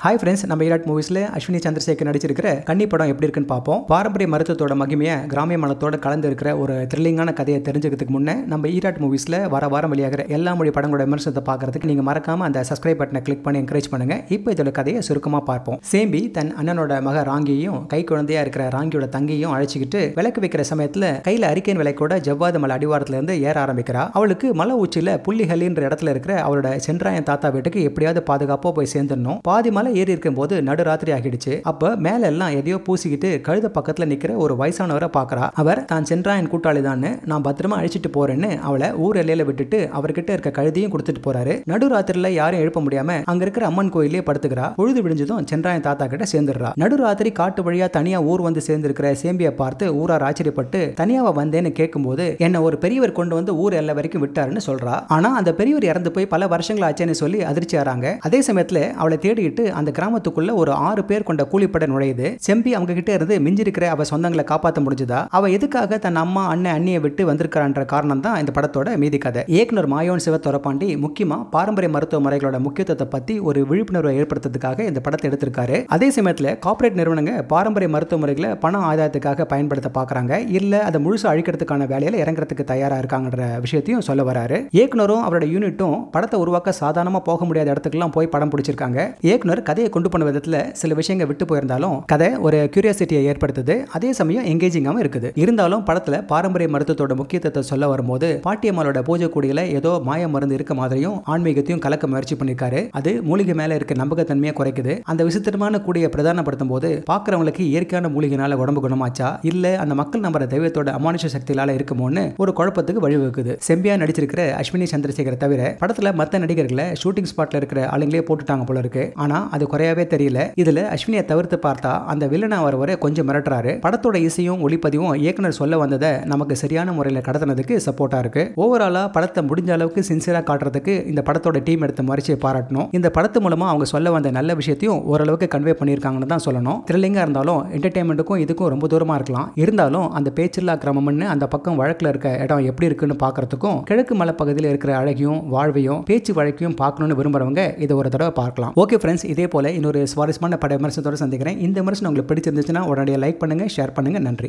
Hi friends, நம்ம ஈராட் மூவிஸில் அஸ்வினி சந்திரசேகர் நடிச்சிருக்கிற கன்னி படம் எப்படி இருக்குன்னு பார்ப்போம். பாரம்பரிய மருத்துவத்தோட மகிமையை கிராமிய மனத்தோட கலந்து இருக்கிற ஒரு த்ரில்லிங்கான கதையை தெரிஞ்சுக்கிறதுக்கு முன்னே நம்ம ஈராட் மூவிஸில் வாரம் வெளியாகிற எல்லா மொழி படங்களோட விமர்சனத்தை பார்க்கறதுக்கு நீங்கள் மறக்காம அந்த சப்ஸ்கிரைப் பட்டனை கிளிக் பண்ணி என்கரேஜ் பண்ணுங்க. இப்போ இதோட கதையை சுருக்கமாக பார்ப்போம். சேம்பி தன் அண்ணனோட மக ராங்கியையும் கை குழந்தையா இருக்கிற ராங்கியோட தங்கையும் அழைச்சிக்கிட்டு விளக்கு வைக்கிற சமயத்தில் கையில் அரிக்கேன் விளக்கோட ஜவ்வாது மலை அடிவாரத்துல இருந்து ஏற ஆரம்பிக்கிறா. அவளுக்கு மலை உச்சியில் புள்ளிஹலின்ற இடத்துல இருக்கிற அவளோட சென்றாயன் தாத்தா வீட்டுக்கு எப்படியாவது பாதுகாப்பாக போய் சேர்ந்துடணும். பாதி மலை ஏறி இருக்கும்போது நடுராத்திரி ஆகிடுச்சு. அப்ப மேல எல்லாம் எதையோ பூசிக்கிட்டு கழுத பக்கத்துல நிக்கிற ஒரு வயசானவரை பாக்குறா. அவர் தான் சென்றாயன் கூட்டாளி தான், நான் பத்திரமா அழிச்சிட்டு போறேன்னு அவளை ஊர் எல்லையில விட்டுட்டு அவர்கிட்ட இருக்க கழுதியும் கொடுத்துட்டு போறாரு. நடுராத்திரில யாரும் எழுப்ப முடியாம அங்க இருக்கிற அம்மன் கோயிலே படுத்துக்கிறா. பொழுது விடிஞ்சதும் சென்றாயன் தாத்தா கிட்ட சேர்ந்துடுறா. நடுராத்திரி காட்டு வழியா தனியா ஊர் வந்து சேர்ந்திருக்கிற சேம்பியை பார்த்து ஊரார் ஆச்சரியப்பட்டு தனியாவா வந்தேன்னு கேட்கும்போது என்ன ஒரு பெரியவர் கொண்டு வந்து ஊர் எல்லை வரைக்கும் விட்டாருன்னு சொல்றா. ஆனா அந்த பெரியவர் இறந்து போய் பல வருஷங்கள் ஆச்சேன்னு சொல்லி அதிர்ச்சி ஆறாங்க. அதே சமயத்துல அவளை தேடிட்டு அந்த கிராமத்துக்குள்ள ஒரு 6 பேர் கொண்ட கூலிப்படை நுழையுது. செம்பி அவங்க கிட்ட இருந்து மிஞ்சிருக்கிற அவ சொந்தங்களை காப்பாற்ற முடிஞ்சதா? அவ எதுக்காக தன் அம்மா அண்ணன் அண்ணியை விட்டு வந்திருக்கான்ற காரணம் தான் இந்த படத்தோட மீதி கதை. இயக்குனர் மாயோன் சிவத்தொரப்பாண்டி முக்கியமா பாரம்பரிய மருத்துவ முறைகளோட முக்கியத்துவத்தை பத்தி ஒரு விழிப்புணர்வை ஏற்படுத்துறதுக்காக இந்த படத்தை எடுத்திருக்காரு. அதே சமயத்துல கார்ப்பரேட் நிறுவனங்க பாரம்பரிய மருத்துவ முறைகளை பண ஆதாயத்துக்காக பயன்படுத்த பாக்குறாங்க, இல்ல அதை முழுசா அழிக்கிறதுக்கான வேலையில இறங்குறதுக்கு தயாரா இருக்காங்கன்ற விஷயத்தையும் சொல்ல வராரு. இயக்குனரும் அவரோட யூனிட்டும் படத்தை உருவாக்க சாதாரணமா போக முடியாத இடத்துக்குலாம் போய் படம் பிடிச்சிருக்காங்க. இயக்குனர் கதையை கொண்டு போன விதத்துல சில விஷயங்கள் விட்டு போயிருந்தாலும் கதை ஒரு கியூரியாசிட்டியை ஏற்படுத்துது. அதே சமயம் எங்கேஜிங்காகவும் இருக்குது. இருந்தாலும் படத்துல பாரம்பரிய மருத்துவத்தோட முக்கியத்துவத்தை சொல்ல வரும்போது பாட்டியம்மாளோட பூஜை கூடியில ஏதோ மாய மருந்து இருக்க மாதிரியும் ஆன்மீகத்தையும் கலக்க முயற்சி பண்ணிருக்காரு. அது மூலிகை மேல இருக்க நம்பகத்தன்மையை குறைக்குது. அந்த விசித்திரமான கூடிய பிரதானப்படுத்தும் போது பாக்குறவங்களுக்கு இயற்கையான மூலிகைனால உடம்பு குணமாச்சா, இல்ல அந்த மக்கள் நம்புற தெய்வத்தோட அமானுஷ சக்தியால இருக்குமோன்னு ஒரு குழப்பத்துக்கு வழிவகுக்குது. செம்பியா நடிச்சிருக்கிற அஸ்வினி சந்திரசேகர் தவிர படத்துல மத்த நடிகர்களை ஷூட்டிங் ஸ்பாட்ல இருக்கிற ஆளுங்களே போட்டுட்டாங்க போல இருக்கு. ஆனா அது குறையவே தெரியல. இதுல அஸ்வினியை தவிர்த்து பார்த்தா அந்த வில்லனா வரவரை கொஞ்சம் மிரட்டுறாரு. படத்தோட இசையும் ஒளிப்பதிவும் இயக்குனர் சொல்ல வந்ததை நமக்கு சரியான முறையில் கடத்தினதுக்கு சப்போர்ட்டா இருக்கு. ஓவராலா படத்தை முடிஞ்ச அளவுக்கு சின்சியரா காட்டுறதுக்கு இந்த படத்தோட டீம் எடுத்த முயற்சியை பாராட்டணும். இந்த படத்து மூலமா அவங்க சொல்ல வந்த நல்ல விஷயத்தையும் ஓரளவுக்கு கன்வே பண்ணியிருக்காங்கன்னு தான் சொல்லணும். த்ரில்லிங்கா இருந்தாலும் என்டர்டைன்மெண்ட்டுக்கும் இதுக்கும் ரொம்ப தூரமா இருக்கலாம். இருந்தாலும் அந்த பேச்சில்லா கிராமம்னு அந்த பக்கம் வழக்கில் இருக்க இடம் எப்படி இருக்குன்னு பார்க்கறதுக்கும் கிழக்கு மலை பகுதியில் இருக்கிற அழகையும் வாழ்வையும் பேச்சு வழக்கையும் பார்க்கணும்னு விரும்புறவங்க இதை ஒரு தடவை பார்க்கலாம். ஓகே ஃப்ரெண்ட்ஸ், இதே போல இன்னொரு சுவாரஸ்யமான பட விமர்சனத்தோட சந்திக்கிறேன். இந்த விமர்சனம் உங்களுக்கு பிடிச்சிருந்துச்சுன்னா உடனடியாக லைக் பண்ணுங்க, ஷேர் பண்ணுங்க. நன்றி.